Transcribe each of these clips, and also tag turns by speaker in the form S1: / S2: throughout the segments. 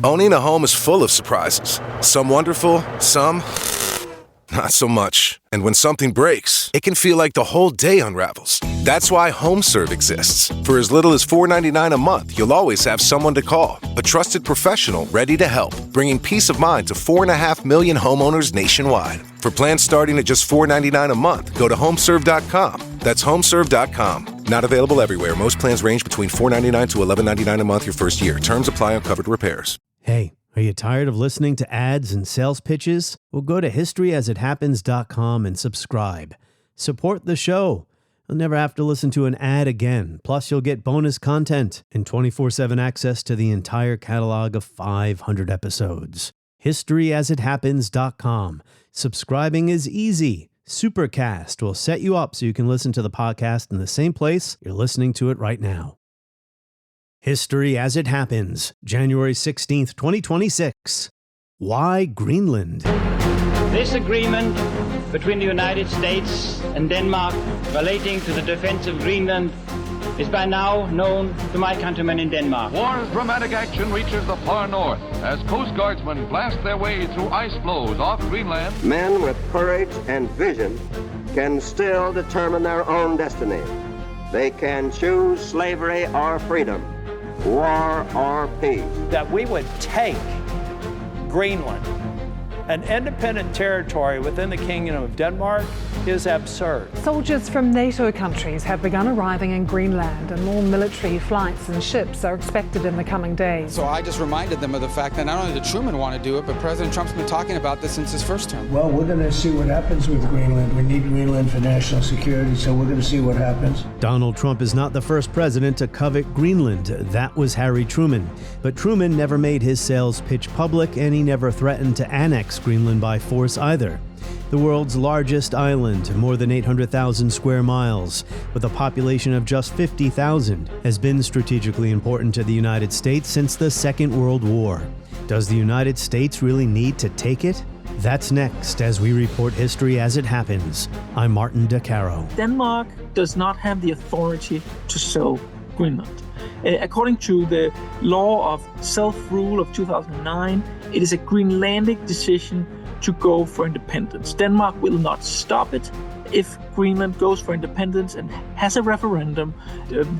S1: Owning a home is full of surprises. Some wonderful, some not so much. And when something breaks, it can feel like the whole day unravels. That's why HomeServe exists. For as little as $4.99 a month, you'll always have someone to call. A trusted professional ready to help, bringing peace of mind to 4.5 million homeowners nationwide. For plans starting at just $4.99 a month, go to homeserve.com. That's homeserve.com. Not available everywhere. Most plans range between $4.99 to $11.99 a month your first year. Terms apply on covered repairs.
S2: Hey, are you tired of listening to ads and sales pitches? Well, go to historyasithappens.com and subscribe. Support the show. You'll never have to listen to an ad again. Plus, you'll get bonus content and 24/7 access to the entire catalog of 500 episodes. historyasithappens.com. Subscribing is easy. Supercast will set you up so you can listen to the podcast in the same place you're listening to it right now. History as it happens, January 16th, 2026. Why Greenland?
S3: This agreement between the United States and Denmark relating to the defense of Greenland is by now known to my countrymen in Denmark.
S4: War's dramatic action reaches the far north as Coast Guardsmen blast their way through ice floes off Greenland.
S5: Men with courage and vision can still determine their own destiny. They can choose slavery or freedom, war or peace.
S6: That we would take Greenland, an independent territory within the Kingdom of Denmark, is absurd.
S7: Soldiers from NATO countries have begun arriving in Greenland, and more military flights and ships are expected in the coming days.
S8: So I just reminded them of the fact that not only did Truman want to do it, but President Trump's been talking about this since his first term.
S9: Well, we're going to see what happens with Greenland. We need Greenland for national security, so we're going to see what happens.
S2: Donald Trump is not the first president to covet Greenland. That was Harry Truman. But Truman never made his sales pitch public, and he never threatened to annex Greenland by force either. The world's largest island, more than 800,000 square miles, with a population of just 50,000, has been strategically important to the United States since the Second World War. Does the United States really need to take it? That's next as we report history as it happens. I'm Martin DeCaro.
S10: Denmark does not have the authority to sell Greenland. According to the law of self-rule of 2009, it is a Greenlandic decision to go for independence. Denmark will not stop it if Greenland goes for independence and has a referendum,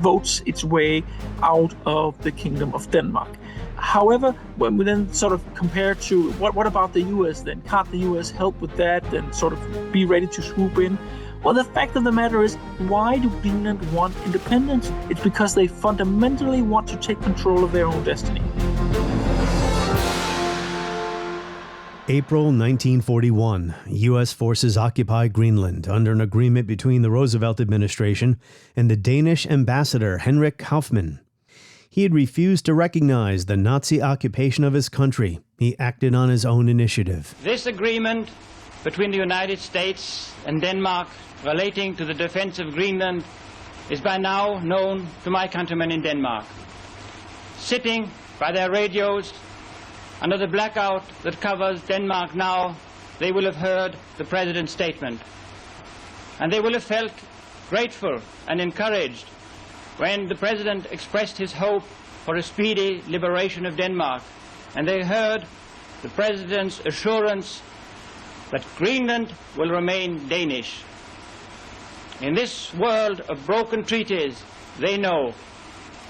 S10: votes its way out of the Kingdom of Denmark. However, when we then sort of compare to what about the US then? Can't the US help with that and sort of be ready to swoop in? Well, the fact of the matter is, why do Greenland want independence? It's because they fundamentally want to take control of their own destiny.
S2: April 1941, U.S. forces occupy Greenland under an agreement between the Roosevelt administration and the Danish ambassador Henrik Kaufmann. He had refused to recognize the Nazi occupation of his country. He acted on his own initiative.
S3: This agreement between the United States and Denmark relating to the defense of Greenland is by now known to my countrymen in Denmark. Sitting by their radios under the blackout that covers Denmark now, they will have heard the President's statement. And they will have felt grateful and encouraged when the President expressed his hope for a speedy liberation of Denmark. And they heard the President's assurance that Greenland will remain Danish. In this world of broken treaties, they know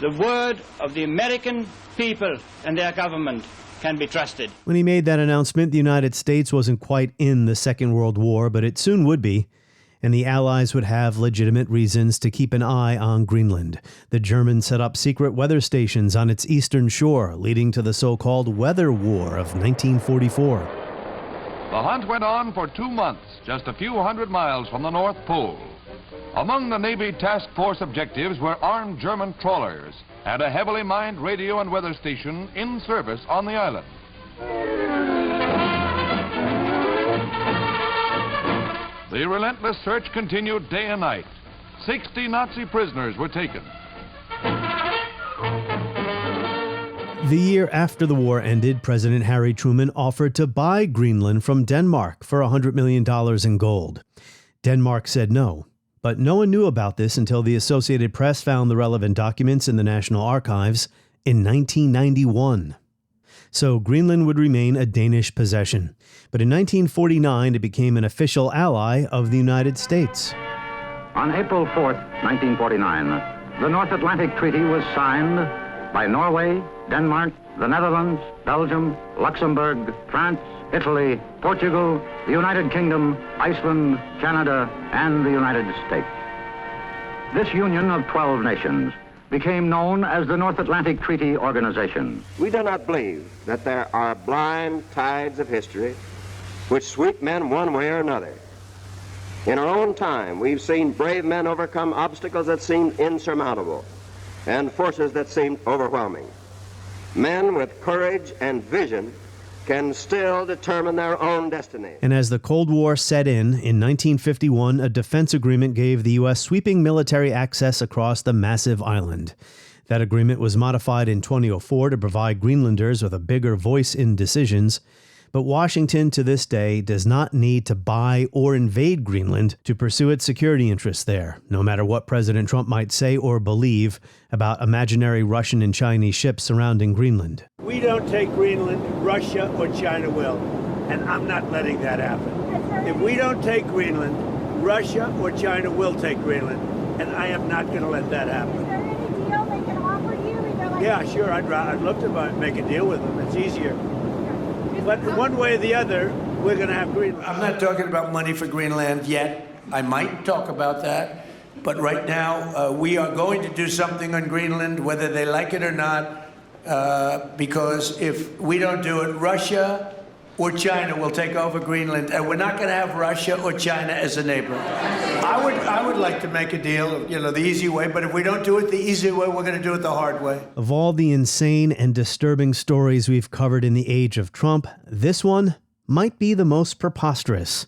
S3: the word of the American people and their government can be trusted.
S2: When he made that announcement, the United States wasn't quite in the Second World War, but it soon would be, and the Allies would have legitimate reasons to keep an eye on Greenland. The Germans set up secret weather stations on its eastern shore, leading to the so-called Weather War of 1944.
S4: The hunt went on for 2 months, just a few hundred miles from the North Pole. Among the Navy task force objectives were armed German trawlers and a heavily mined radio and weather station in service on the island. The relentless search continued day and night. 60 Nazi prisoners were taken.
S2: The year after the war ended, President Harry Truman offered to buy Greenland from Denmark for $100 million in gold. Denmark said no. But no one knew about this until the Associated Press found the relevant documents in the National Archives in 1991. so Greenland would remain a Danish possession. But in 1949, it became an official ally of the United States.
S11: On April 4th, 1949, the North Atlantic Treaty was signed by Norway, Denmark, the Netherlands, Belgium, Luxembourg, France, Italy, Portugal, the United Kingdom, Iceland, Canada, and the United States. This union of 12 nations became known as the North Atlantic Treaty Organization.
S5: We do not believe that there are blind tides of history which sweep men one way or another. In our own time, we've seen brave men overcome obstacles that seemed insurmountable and forces that seemed overwhelming. Men with courage and vision can still determine their own destiny.
S2: And as the Cold War set in 1951, a defense agreement gave the U.S. sweeping military access across the massive island. That agreement was modified in 2004 to provide Greenlanders with a bigger voice in decisions. But Washington to this day does not need to buy or invade Greenland to pursue its security interests there, no matter what President Trump might say or believe about imaginary Russian and Chinese ships surrounding Greenland.
S9: We don't take Greenland, Russia or China will, and I'm not letting that happen. If we don't take Greenland, Russia or China will take Greenland, and I am not going to let that happen.
S12: Is there any deal they can offer you?
S9: Yeah, sure, I'd love to make a deal with them. It's easier. But one way or the other, we're going to have Greenland. I'm not talking about money for Greenland yet. I might talk about that. But right now, we are going to do something on Greenland, whether they like it or not, because if we don't do it, Russia or China will take over Greenland, and we're not going to have Russia or China as a neighbor. I would like to make a deal, the easy way, but if we don't do it the easy way, we're going to do it the hard way.
S2: Of all the insane and disturbing stories we've covered in the age of Trump, this one might be the most preposterous.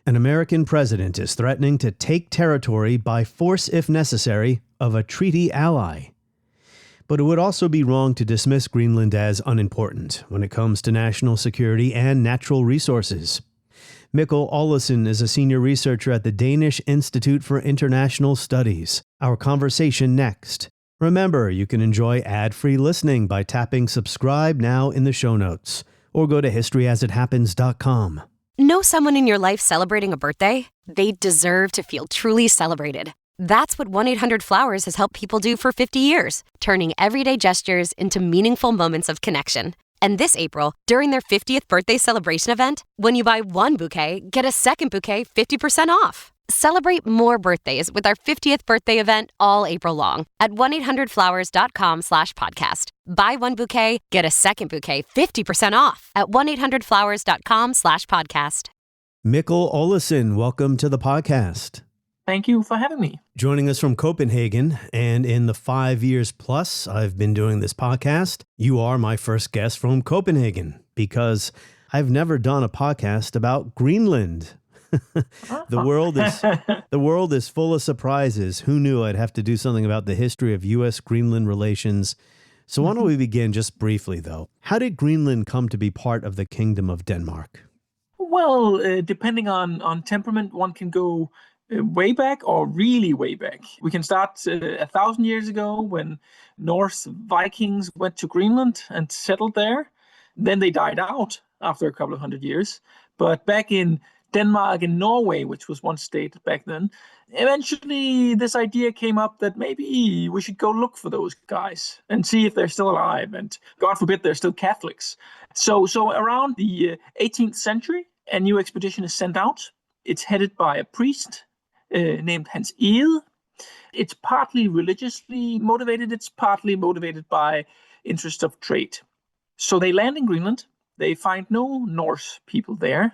S2: An American president is threatening to take territory by force if necessary of a treaty ally. But it would also be wrong to dismiss Greenland as unimportant when it comes to national security and natural resources. Mikkel Olesen is a senior researcher at the Danish Institute for International Studies. Our conversation next. Remember, you can enjoy ad-free listening by tapping subscribe now in the show notes, or go to historyasithappens.com.
S13: Know someone in your life celebrating a birthday? They deserve to feel truly celebrated. That's what 1-800-Flowers has helped people do for 50 years, turning everyday gestures into meaningful moments of connection. And this April, during their 50th birthday celebration event, when you buy one bouquet, get a second bouquet 50% off. Celebrate more birthdays with our 50th birthday event all April long at 1-800-Flowers.com/podcast. Buy one bouquet, get a second bouquet 50% off at 1-800-Flowers.com/podcast.
S2: Mikkel Olesen, welcome to the podcast.
S10: Thank you for having me.
S2: Joining us from Copenhagen, and in the 5 years plus I've been doing this podcast, you are my first guest from Copenhagen, because I've never done a podcast about Greenland. The world is full of surprises. Who knew I'd have to do something about the history of U.S.-Greenland relations? So why don't we begin just briefly, though? How did Greenland come to be part of the Kingdom of Denmark?
S10: Well, depending on temperament, one can go way back or really way back. We can start 1,000 years ago when Norse Vikings went to Greenland and settled there. Then they died out after a couple of hundred years. But back in Denmark and Norway, which was one state back then, eventually this idea came up that maybe we should go look for those guys and see if they're still alive. And God forbid they're still Catholics. So around the 18th century, a new expedition is sent out. It's headed by a priest named Hans Egede. It's partly religiously motivated. It's partly motivated by interest of trade. So they land in Greenland. They find no Norse people there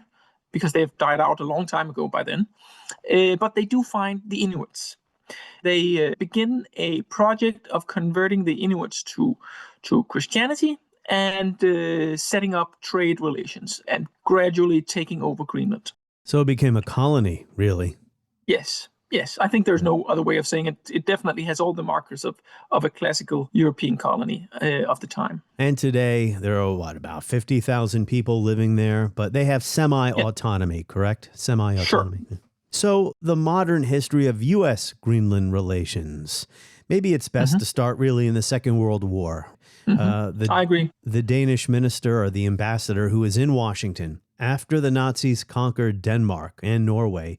S10: because they've died out a long time ago by then. But they do find the Inuits. They begin a project of converting the Inuits to Christianity and setting up trade relations and gradually taking over Greenland.
S2: So it became a colony, really.
S10: Yes. I think there's no other way of saying it. It definitely has all the markers of a classical European colony of the time.
S2: And today, there are, about 50,000 people living there, but they have semi-autonomy, correct? Semi-autonomy. Sure. So the modern history of U.S.-Greenland relations. Maybe it's best to start really in the Second World War.
S10: I agree.
S2: The Danish minister or the ambassador who was in Washington after the Nazis conquered Denmark and Norway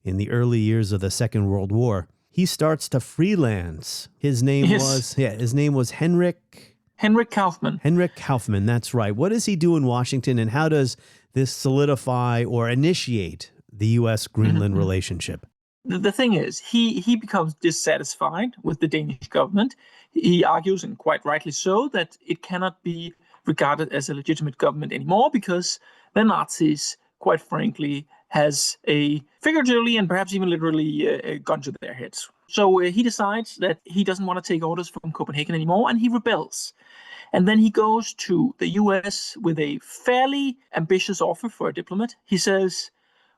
S2: in the early years of the Second World War, he starts to freelance. His name was Henrik
S10: Kaufmann.
S2: Henrik Kaufmann, that's right. What does he do in Washington, and how does this solidify or initiate the U.S.-Greenland relationship?
S10: The thing is, he becomes dissatisfied with the Danish government. He argues, and quite rightly so, that it cannot be regarded as a legitimate government anymore because the Nazis, quite frankly, has a figuratively and perhaps even literally a gun to their heads. So he decides that he doesn't want to take orders from Copenhagen anymore, and he rebels. And then he goes to the US with a fairly ambitious offer for a diplomat. He says,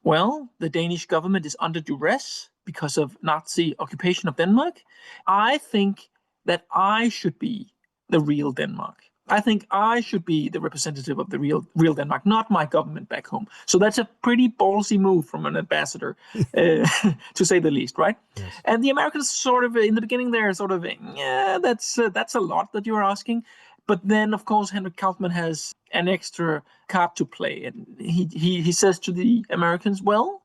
S10: well, the Danish government is under duress because of Nazi occupation of Denmark. I think that I should be the real Denmark. I think I should be the representative of the real Denmark, not my government back home. So that's a pretty ballsy move from an ambassador, to say the least, right? Yes. And the Americans sort of, in the beginning, they're sort of, yeah, that's a lot that you're asking. But then, of course, Henrik Kaufmann has an extra card to play. And he says to the Americans, well,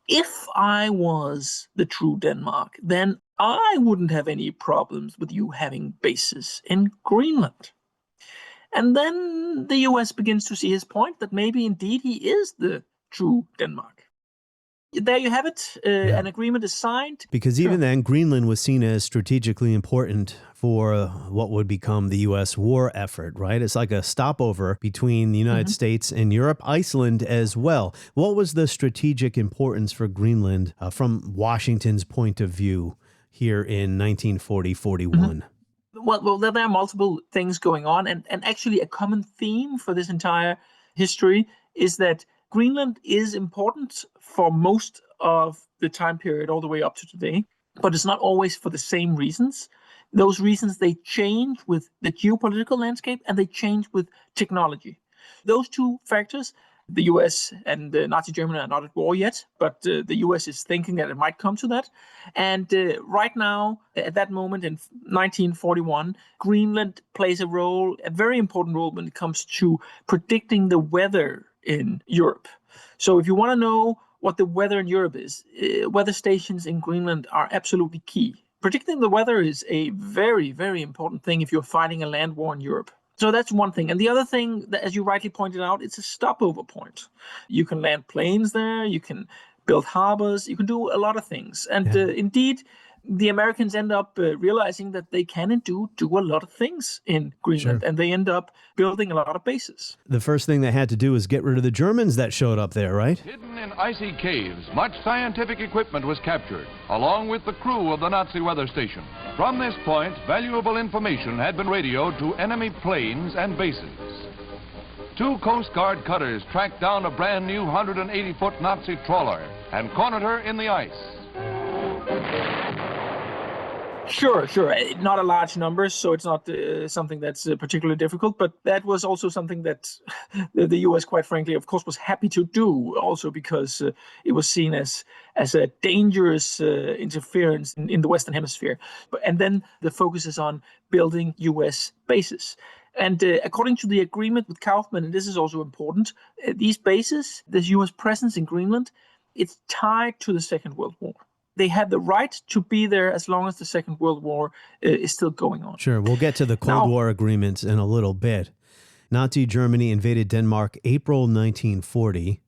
S10: if I was the true Denmark, then I wouldn't have any problems with you having bases in Greenland. And then the US begins to see his point that maybe indeed he is the true Denmark. There you have it. An agreement is signed.
S2: Because even then, Greenland was seen as strategically important for what would become the U.S. war effort, right? It's like a stopover between the United States and Europe, Iceland as well. What was the strategic importance for Greenland from Washington's point of view here in 1940-41?
S10: Well, there are multiple things going on. And actually a common theme for this entire history is that Greenland is important for most of the time period all the way up to today, but it's not always for the same reasons. Those reasons, they change with the geopolitical landscape and they change with technology. Those two factors, the US and Nazi Germany are not at war yet, but the US is thinking that it might come to that. And right now, at that moment in 1941, Greenland plays a very important role when it comes to predicting the weather in Europe. So if you want to know what the weather in Europe is, weather stations in Greenland are absolutely key. Predicting the weather is a very, very important thing if you're fighting a land war in Europe. So that's one thing. And the other thing, that, as you rightly pointed out, it's a stopover point. You can land planes there, you can build harbors, you can do a lot of things. And indeed, the Americans end up realizing that they can and do a lot of things in Greenland, and they end up building a lot of bases.
S2: The first thing they had to do was get rid of the Germans that showed up there, right?
S4: Hidden in icy caves, much scientific equipment was captured, along with the crew of the Nazi weather station. From this point, valuable information had been radioed to enemy planes and bases. 2 Coast Guard cutters tracked down a brand new 180-foot Nazi trawler and cornered her in the ice.
S10: Sure. Not a large number, so it's not something that's particularly difficult. But that was also something that the U.S., quite frankly, of course, was happy to do, also because it was seen as a dangerous interference in the Western Hemisphere. And then the focus is on building U.S. bases. And according to the agreement with Kaufmann, and this is also important, these bases, this U.S. presence in Greenland, it's tied to the Second World War. They had the right to be there as long as the Second World War is still going on.
S2: Sure. We'll get to the Cold War agreements in a little bit. Nazi Germany invaded Denmark April 1940.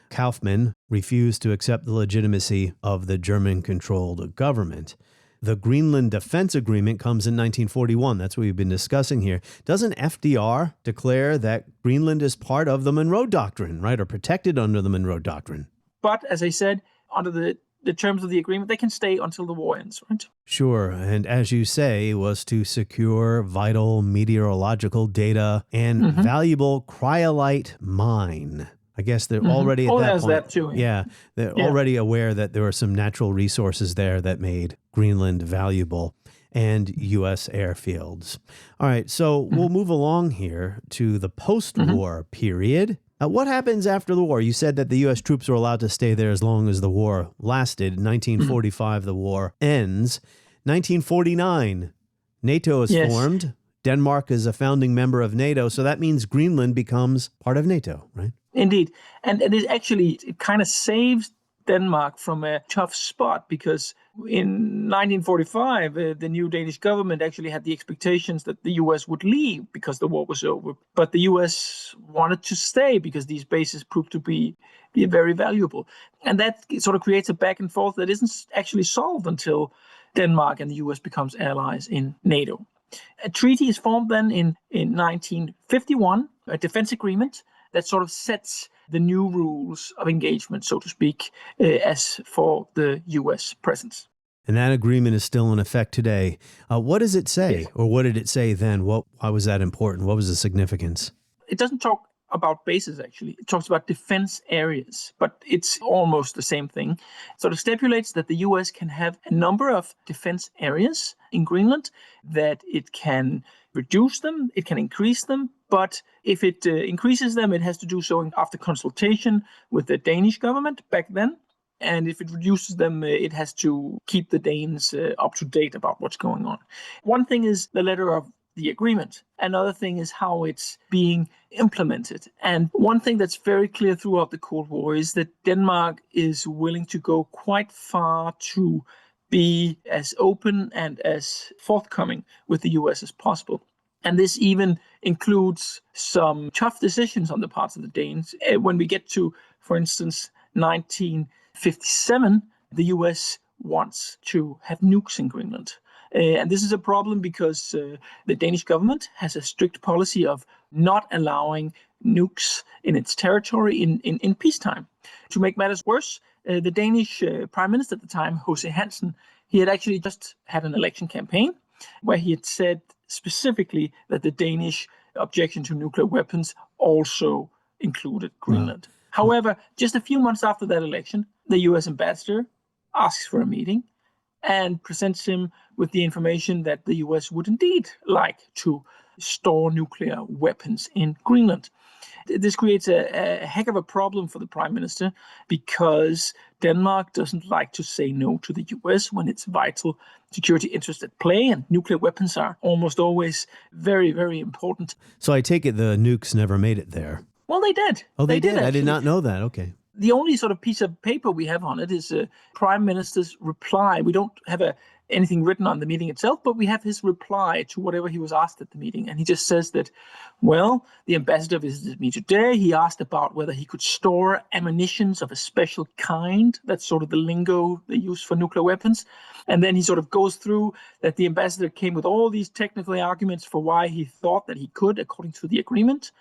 S2: Kaufmann refused to accept the legitimacy of the German-controlled government. The Greenland Defense Agreement comes in 1941. That's what we've been discussing here. Doesn't FDR declare that Greenland is part of the Monroe Doctrine, right, or protected under the Monroe Doctrine?
S10: But, as I said, under the terms of the agreement, they can stay until the war ends, right?
S2: Sure. And as you say, it was to secure vital meteorological data and valuable cryolite mine. I guess they're already at that point.
S10: That too.
S2: Yeah. They're already aware that there were some natural resources there that made Greenland valuable, and U.S. airfields. All right. So we'll move along here to the post-war period. What happens after the war? You said that the U.S. troops were allowed to stay there as long as the war lasted. In 1945, the war ends. 1949, NATO is formed. Denmark is a founding member of NATO, so that means Greenland becomes part of NATO, right?
S10: Indeed. And it kind of saves Denmark from a tough spot, because in 1945, the new Danish government actually had the expectations that the U.S. would leave because the war was over. But the U.S. wanted to stay because these bases proved to be very valuable. And that sort of creates a back and forth that isn't actually solved until Denmark and the U.S. becomes allies in NATO. A treaty is formed then in 1951, a defense agreement that sort of sets the new rules of engagement, so to speak, as for the U.S. presence.
S2: And that agreement is still in effect today. What does it say, or what did it say then? Why was that important? What was the significance?
S10: It doesn't talk about bases, actually. It talks about defense areas, but it's almost the same thing. So it stipulates that the U.S. can have a number of defense areas in Greenland, that it can reduce them, it can increase them, but if it increases them, it has to do so after consultation with the Danish government back then. And if it reduces them, it has to keep the Danes up to date about what's going on. One thing is the letter of the agreement. Another thing is how it's being implemented. And one thing that's very clear throughout the Cold War is that Denmark is willing to go quite far to be as open and as forthcoming with the US as possible. And this even includes some tough decisions on the parts of the Danes. When we get to, for instance, 1957, the US wants to have nukes in Greenland. And this is a problem because the Danish government has a strict policy of not allowing nukes in its territory in peacetime. To make matters worse, the Danish Prime Minister at the time, H.C. Hansen, he had actually just had an election campaign where he had said specifically that the Danish objection to nuclear weapons also included Greenland. However, just a few months after that election, the US ambassador asks for a meeting and presents him with the information that the US would indeed like to store nuclear weapons in Greenland. This creates a heck of a problem for the Prime Minister, because Denmark doesn't like to say no to the US when it's vital security interests at play, and nuclear weapons are almost always very, very important.
S2: So I take it the nukes never made it there.
S10: Well, they did.
S2: Oh, they did?
S10: Actually.
S2: I did not know that. Okay.
S10: The only sort of piece of paper we have on it is a Prime Minister's reply. We don't have anything written on the meeting itself, but we have his reply to whatever he was asked at the meeting. And he just says that, well, the ambassador visited me today. He asked about whether he could store ammunitions of a special kind. That's sort of the lingo they use for nuclear weapons. And then he sort of goes through that the ambassador came with all these technical arguments for why he thought that he could, according to the agreement.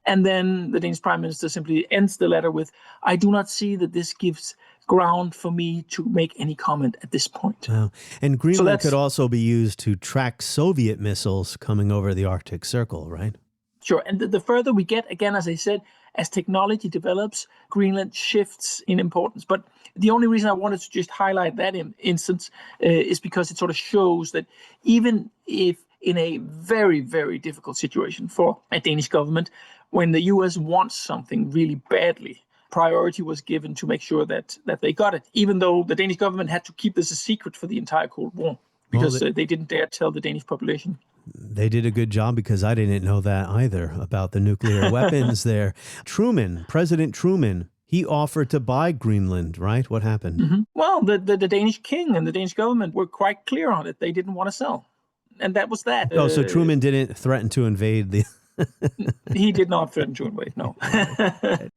S10: And then the Danish Prime Minister simply ends the letter with, I do not see that this gives ground for me to make any comment at this point.
S2: Wow. And Greenland could also be used to track Soviet missiles coming over the Arctic Circle, right?
S10: Sure. And the further we get, again, as I said, as technology develops, Greenland shifts in importance. But the only reason I wanted to just highlight that instance is because it sort of shows that even if in a very, very difficult situation for a Danish government, when the US wants something really badly, priority was given to make sure that they got it, even though the Danish government had to keep this a secret for the entire Cold War, because they didn't dare tell the Danish population.
S2: They did a good job, because I didn't know that either about the nuclear weapons there. President Truman, he offered to buy Greenland, right? What happened?
S10: Mm-hmm. Well, the Danish king and the Danish government were quite clear on it. They didn't want to sell. And that was that.
S2: Oh, so Truman didn't threaten to invade the...
S10: He did not threaten to invade, no.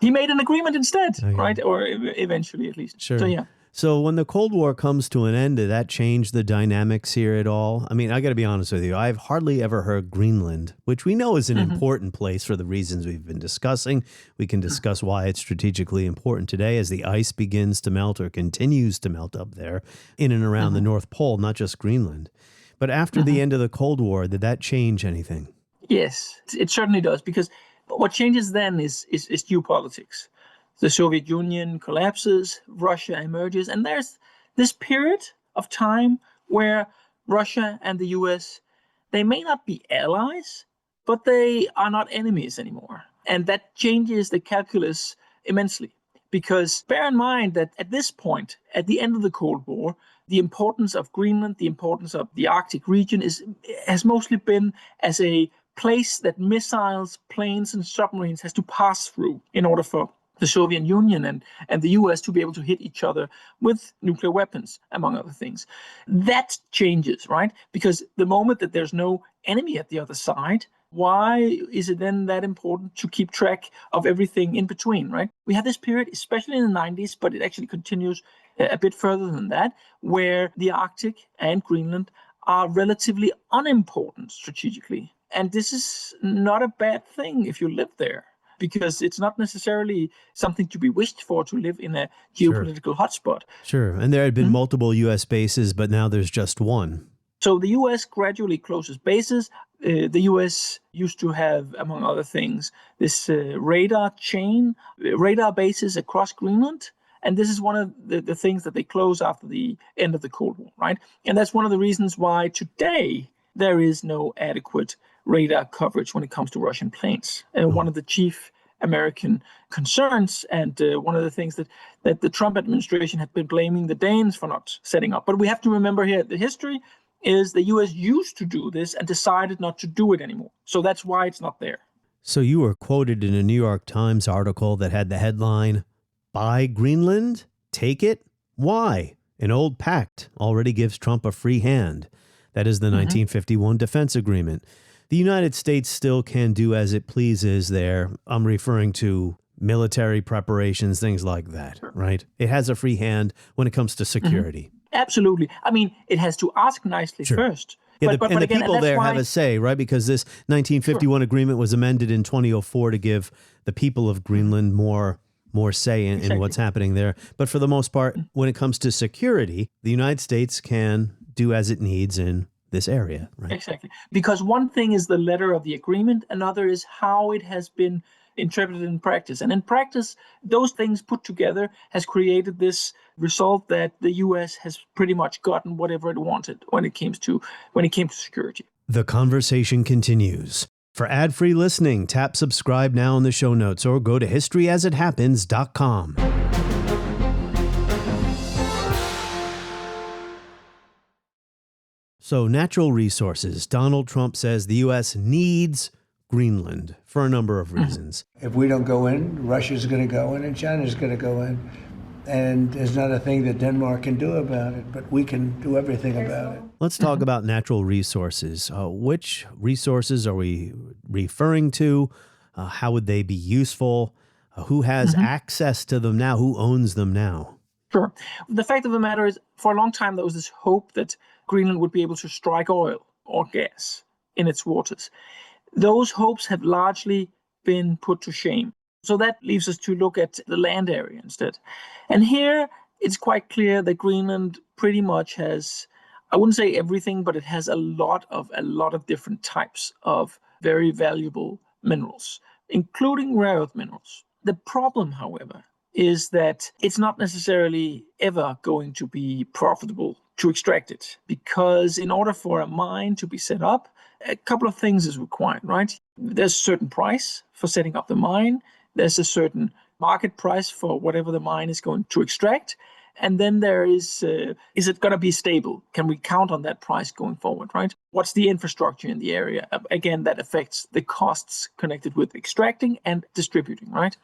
S10: He made an agreement instead, right? Or eventually, at least.
S2: Sure.
S10: So, yeah.
S2: So when the Cold War comes to an end, did that change the dynamics here at all? I mean, I got to be honest with you. I've hardly ever heard Greenland, which we know is an important place for the reasons we've been discussing. We can discuss why it's strategically important today as the ice begins to melt or continues to melt up there in and around the North Pole, not just Greenland. But after the end of the Cold War, did that change anything?
S10: Yes, it certainly does, because what changes then is geopolitics. The Soviet Union collapses, Russia emerges, and there's this period of time where Russia and the US, they may not be allies, but they are not enemies anymore. And that changes the calculus immensely, because bear in mind that at this point, at the end of the Cold War, the importance of Greenland, the importance of the Arctic region has mostly been as a place that missiles, planes, and submarines has to pass through in order for the Soviet Union and the US to be able to hit each other with nuclear weapons, among other things. That changes, right? Because the moment that there's no enemy at the other side, why is it then that important to keep track of everything in between, right? We have this period, especially in the 90s, but it actually continues a bit further than that, where the Arctic and Greenland are relatively unimportant strategically. And this is not a bad thing if you live there, because it's not necessarily something to be wished for to live in a geopolitical hotspot.
S2: Sure. And there had been multiple U.S. bases, but now there's just one.
S10: So the U.S. gradually closes bases. The U.S. used to have, among other things, this radar bases across Greenland. And this is one of the things that they close after the end of the Cold War, right? And that's one of the reasons why today there is no adequate radar coverage when it comes to Russian planes. One of the chief American concerns, and one of the things that the Trump administration had been blaming the Danes for not setting up. But we have to remember here, the history is the U.S. used to do this and decided not to do it anymore. So that's why it's not there.
S2: So you were quoted in a New York Times article that had the headline, "Buy Greenland? Take it? Why? An old pact already gives Trump a free hand." That is the 1951 Defense Agreement. The United States still can do as it pleases there. I'm referring to military preparations, things like that, right? It has a free hand when it comes to security.
S10: Absolutely. I mean, it has to ask nicely first.
S2: Yeah,
S10: but
S2: the
S10: again,
S2: people there have a say, right? Because this 1951 agreement was amended in 2004 to give the people of Greenland more say in what's happening there. But for the most part, when it comes to security, the United States can do as it needs in this area, right?
S10: Exactly. Because one thing is the letter of the agreement, another is how it has been interpreted in practice. And in practice, those things put together has created this result that the U.S. has pretty much gotten whatever it wanted when it came to security.
S2: The conversation continues. For ad-free listening, tap subscribe now in the show notes or go to historyasithappens.com. So, natural resources. Donald Trump says the U.S. needs Greenland for a number of reasons.
S9: If we don't go in, Russia's going to go in and China's going to go in. And there's not a thing that Denmark can do about it, but we can do everything about it.
S2: Let's talk about natural resources. Which resources are we referring to? How would they be useful? Who has access to them now? Who owns them now?
S10: Sure. The fact of the matter is, for a long time, there was this hope that Greenland would be able to strike oil or gas in its waters. Those hopes have largely been put to shame. So that leaves us to look at the land area instead. And here it's quite clear that Greenland pretty much has, I wouldn't say everything, but it has a lot of different types of very valuable minerals, including rare earth minerals. The problem, however, is that it's not necessarily ever going to be profitable to extract it, because in order for a mine to be set up, a couple of things is required, right? There's a certain price for setting up the mine. There's a certain market price for whatever the mine is going to extract. And then there is it going to be stable? Can we count on that price going forward, right? What's the infrastructure in the area? Again, that affects the costs connected with extracting and distributing, right?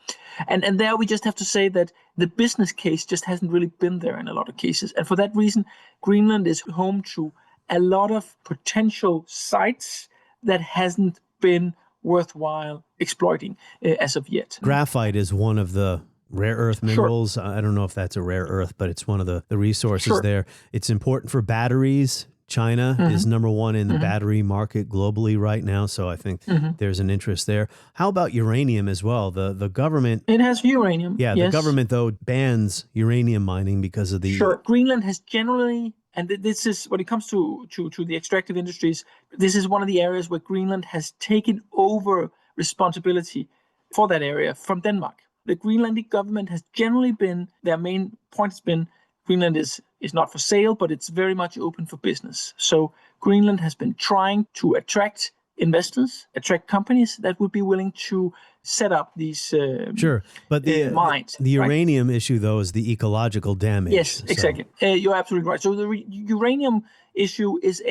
S10: And there we just have to say that the business case just hasn't really been there in a lot of cases. And for that reason, Greenland is home to a lot of potential sites that hasn't been worthwhile exploiting as of yet.
S2: Graphite is one of the rare earth minerals. I don't know if that's a rare earth, but it's one of the resources there. It's important for batteries. China is number one in the battery market globally right now. So I think there's an interest there. How about uranium as well? The government...
S10: It has uranium.
S2: Yeah, yes. The government, though, bans uranium mining because of the...
S10: Sure. Greenland has generally... And this is, when it comes to the extractive industries, this is one of the areas where Greenland has taken over responsibility for that area from Denmark. The Greenlandic government has generally been, their main point has been, Greenland is not for sale, but it's very much open for business. So Greenland has been trying to attract investors, attract companies that would be willing to set up these
S2: sure, but the
S10: mines.
S2: The
S10: right?
S2: uranium issue, though, is the ecological damage.
S10: Yes, exactly. You're absolutely right. So the uranium issue is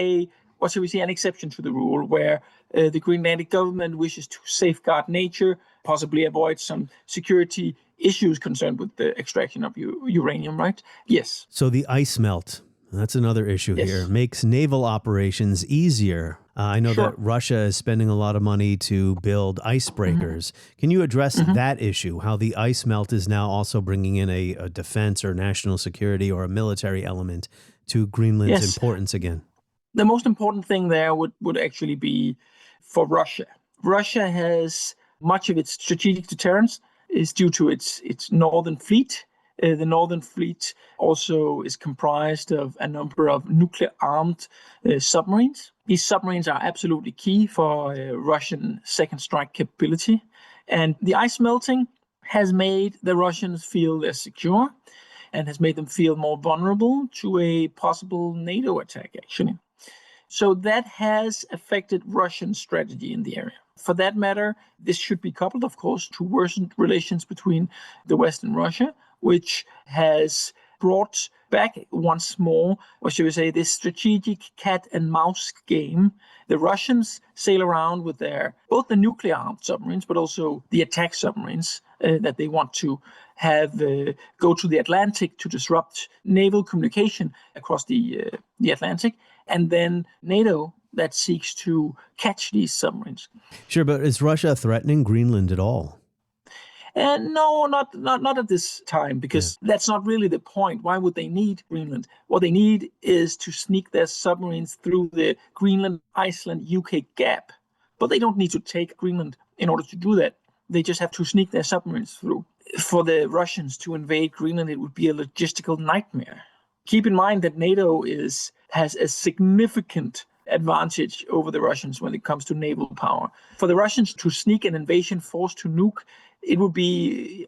S10: what shall we say, an exception to the rule, where the Greenlandic government wishes to safeguard nature, possibly avoid some security issues concerned with the extraction of uranium, right? Yes.
S2: So the ice melt, that's another issue here, makes naval operations easier. I know that Russia is spending a lot of money to build icebreakers. Can you address that issue, how the ice melt is now also bringing in a defense or national security or a military element to Greenland's importance again?
S10: The most important thing there would actually be for Russia. Russia has much of its strategic deterrence is due to its northern fleet. The Northern Fleet also is comprised of a number of nuclear-armed submarines. These submarines are absolutely key for Russian second strike capability. And the ice melting has made the Russians feel less secure and has made them feel more vulnerable to a possible NATO attack, actually. So that has affected Russian strategy in the area. For that matter, this should be coupled, of course, to worsened relations between the West and Russia, which has brought back once more, or should we say, this strategic cat and mouse game. The Russians sail around with both the nuclear-armed submarines, but also the attack submarines that they want to have go to the Atlantic to disrupt naval communication across the Atlantic, and then NATO that seeks to catch these submarines.
S2: Sure, but is Russia threatening Greenland at all?
S10: No, not at this time, because that's not really the point. Why would they need Greenland? What they need is to sneak their submarines through the Greenland, Iceland, UK gap. But they don't need to take Greenland in order to do that. They just have to sneak their submarines through. For the Russians to invade Greenland, it would be a logistical nightmare. Keep in mind that NATO has a significant advantage over the Russians when it comes to naval power. For the Russians to sneak an invasion force to nuke, it would be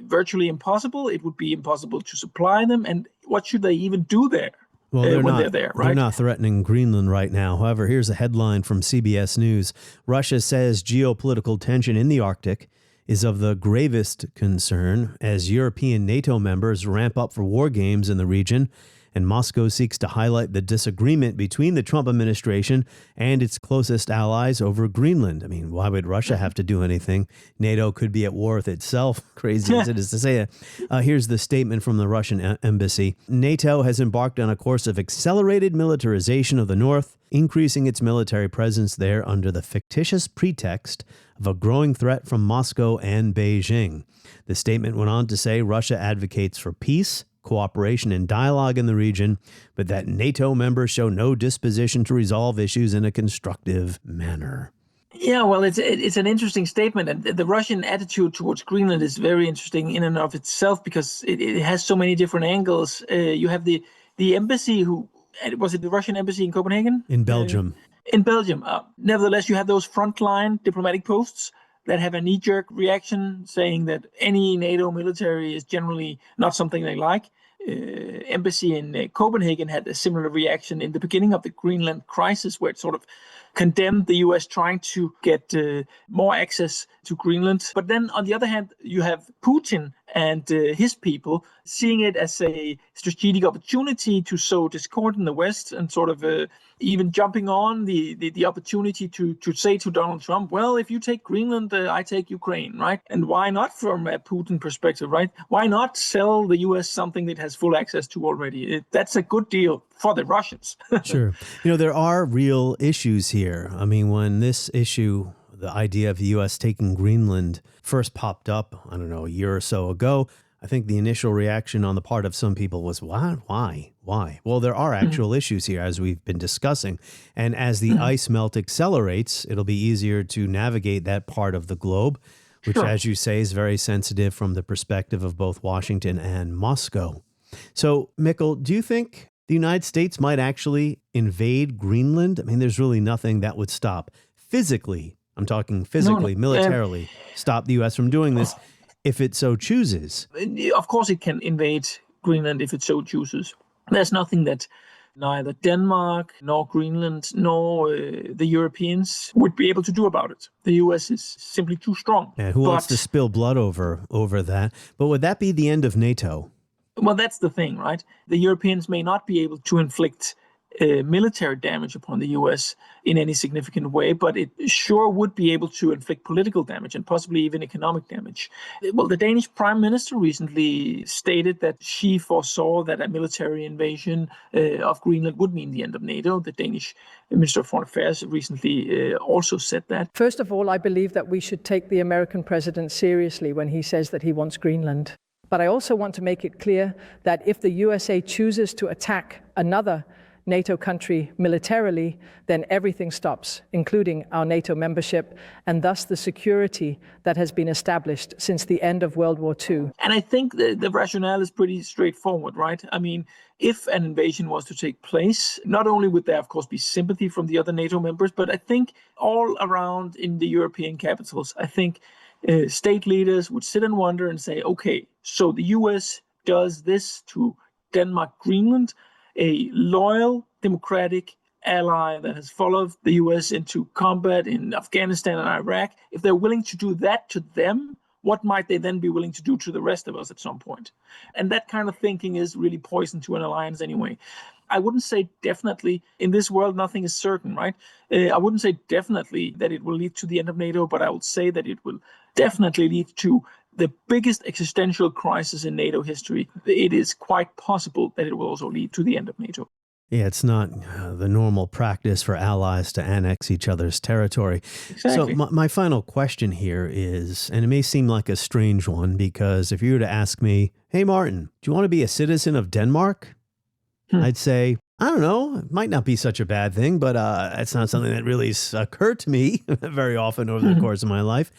S10: virtually impossible. It would be impossible to supply them. And what should they even do there?
S2: Well,
S10: they're there, right?
S2: They're not threatening Greenland right now. However, here's a headline from CBS News. Russia says geopolitical tension in the Arctic is of the gravest concern as European NATO members ramp up for war games in the region, and Moscow seeks to highlight the disagreement between the Trump administration and its closest allies over Greenland. I mean, why would Russia have to do anything? NATO could be at war with itself, crazy as it is to say it. Here's the statement from the Russian embassy. NATO has embarked on a course of accelerated militarization of the North, increasing its military presence there under the fictitious pretext of a growing threat from Moscow and Beijing. The statement went on to say Russia advocates for peace, cooperation and dialogue in the region, but that NATO members show no disposition to resolve issues in a constructive manner.
S10: Yeah, well, it's an interesting statement. And the Russian attitude towards Greenland is very interesting in and of itself because it has so many different angles. You have the embassy was it the Russian embassy in Copenhagen?
S2: In Belgium.
S10: In Belgium. Nevertheless, you have those frontline diplomatic posts that have a knee-jerk reaction saying that any NATO military is generally not something they like. Embassy in Copenhagen had a similar reaction in the beginning of the Greenland crisis, where it sort of condemned the U.S. trying to get more access to Greenland. But then, on the other hand, you have Putin and his people seeing it as a strategic opportunity to sow discord in the West and sort of even jumping on the opportunity to say to Donald Trump, well, if you take Greenland, I take Ukraine, right? And why not from a Putin perspective, right? Why not sell the U.S. something that has full access to already? That's a good deal for the Russians.
S2: Sure. There are real issues here. I mean, when this issue, the idea of the U.S. taking Greenland first popped up, I don't know, a year or so ago, I think the initial reaction on the part of some people was, what? Why? Well, there are actual issues here, as we've been discussing. And as the ice melt accelerates, it'll be easier to navigate that part of the globe, which, as you say, is very sensitive from the perspective of both Washington and Moscow. So, Mikkel, do you think the United States might actually invade Greenland? I mean, there's really nothing that would stop physically. I'm talking physically, militarily, stop the U.S. from doing this if it so chooses.
S10: Of course, it can invade Greenland if it so chooses. There's nothing that neither Denmark nor Greenland nor the Europeans would be able to do about it. The US is simply too strong.
S2: Yeah, who wants to spill blood over that? But would that be the end of NATO?
S10: Well, that's the thing, right? The Europeans may not be able to inflict military damage upon the US in any significant way, but it sure would be able to inflict political damage and possibly even economic damage. Well, the Danish Prime Minister recently stated that she foresaw that a military invasion of Greenland would mean the end of NATO. The Danish Minister of Foreign Affairs recently also said that.
S14: First of all, I believe that we should take the American president seriously when he says that he wants Greenland. But I also want to make it clear that if the USA chooses to attack another NATO country militarily, then everything stops, including our NATO membership, and thus the security that has been established since the end of World War II.
S10: And I think the rationale is pretty straightforward, right? I mean, if an invasion was to take place, not only would there, of course, be sympathy from the other NATO members, but I think all around in the European capitals, I think state leaders would sit and wonder and say, okay, so the US does this to Denmark, Greenland, a loyal, democratic ally that has followed the US into combat in Afghanistan and Iraq. If they're willing to do that to them, what might they then be willing to do to the rest of us at some point? And that kind of thinking is really poison to an alliance anyway. I wouldn't say definitely. In this world, nothing is certain, right? I wouldn't say definitely that it will lead to the end of NATO, but I would say that it will definitely lead to the biggest existential crisis in NATO history. It is quite possible that it will also lead to the end of NATO.
S2: Yeah, it's not the normal practice for allies to annex each other's territory.
S10: Exactly.
S2: So my final question here is, and it may seem like a strange one, because if you were to ask me, hey, Martin, do you want to be a citizen of Denmark? I'd say, I don't know, it might not be such a bad thing, but it's not something that really occurred to me very often over the course of my life.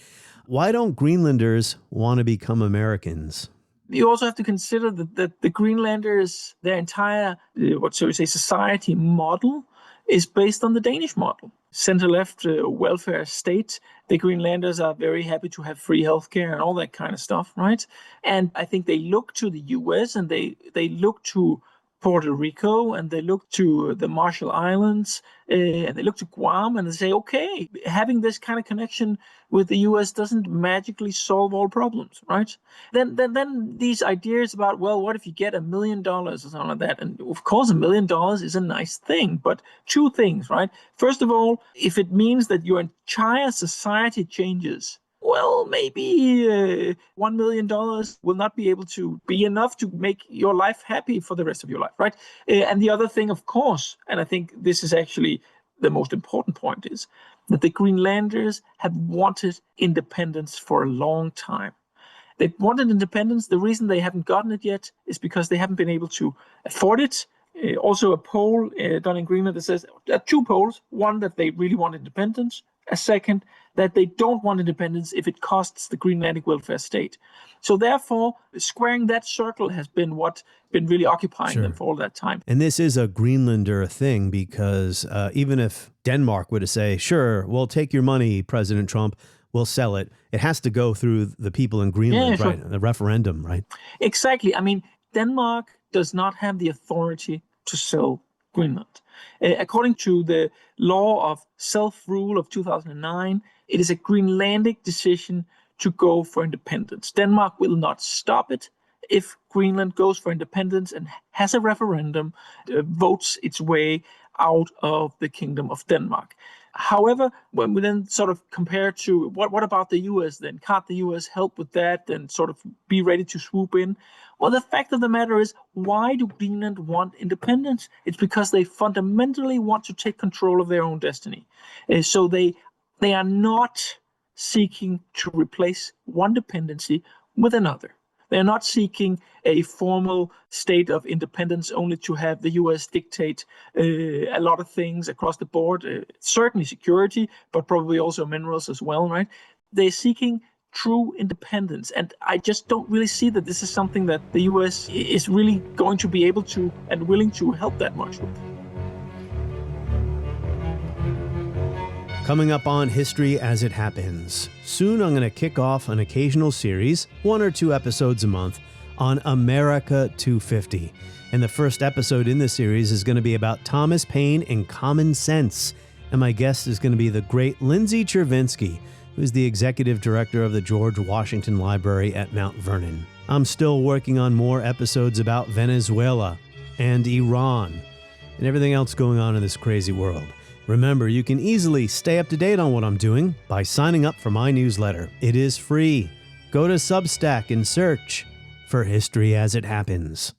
S2: Why don't Greenlanders want to become Americans?
S10: You also have to consider that the Greenlanders, their entire, society model is based on the Danish model. Center-left welfare state. The Greenlanders are very happy to have free healthcare and all that kind of stuff, right? And I think they look to the US and they look to Puerto Rico, and they look to the Marshall Islands, and they look to Guam, and they say, okay, having this kind of connection with the U.S. doesn't magically solve all problems, right? Then these ideas about, well, what if you get $1 million or something like that? And of course, $1 million is a nice thing, but two things, right? First of all, if it means that your entire society changes, well, maybe $1 million will not be able to be enough to make your life happy for the rest of your life, right? And the other thing, of course, and I think this is actually the most important point, is that the Greenlanders have wanted independence for a long time. They've wanted independence. The reason they haven't gotten it yet is because they haven't been able to afford it. Also a poll done in Greenland that says there are two polls. One, that they really want independence. A second, that they don't want independence if it costs the Greenlandic welfare state. So therefore, squaring that circle has been what's been really occupying them for all that time.
S2: And this is a Greenlander thing, because even if Denmark were to say, sure, we'll take your money, President Trump, we'll sell it, it has to go through the people in Greenland, right? The referendum, right? Exactly.
S10: I mean, Denmark does not have the authority to sell Greenland. According to the law of self-rule of 2009, it is a Greenlandic decision to go for independence. Denmark will not stop it if Greenland goes for independence and has a referendum, votes its way out of the Kingdom of Denmark. However, when we then sort of compare to what about the US then? Can't the US help with that and sort of be ready to swoop in? Well, the fact of the matter is, why do Greenland want independence? It's because they fundamentally want to take control of their own destiny. So they are not seeking to replace one dependency with another. They're not seeking a formal state of independence only to have the U.S. dictate a lot of things across the board, certainly security, but probably also minerals as well, right? They're seeking true independence. And I just don't really see that this is something that the U.S. is really going to be able to and willing to help that much with.
S2: Coming up on History as It Happens. Soon I'm going to kick off an occasional series, 1 or 2 episodes a month, on America 250. And the first episode in the series is going to be about Thomas Paine and common sense. And my guest is going to be the great Lindsay Chervinsky, who's the executive director of the George Washington Library at Mount Vernon. I'm still working on more episodes about Venezuela and Iran and everything else going on in this crazy world. Remember, you can easily stay up to date on what I'm doing by signing up for my newsletter. It is free. Go to Substack and search for History as It Happens.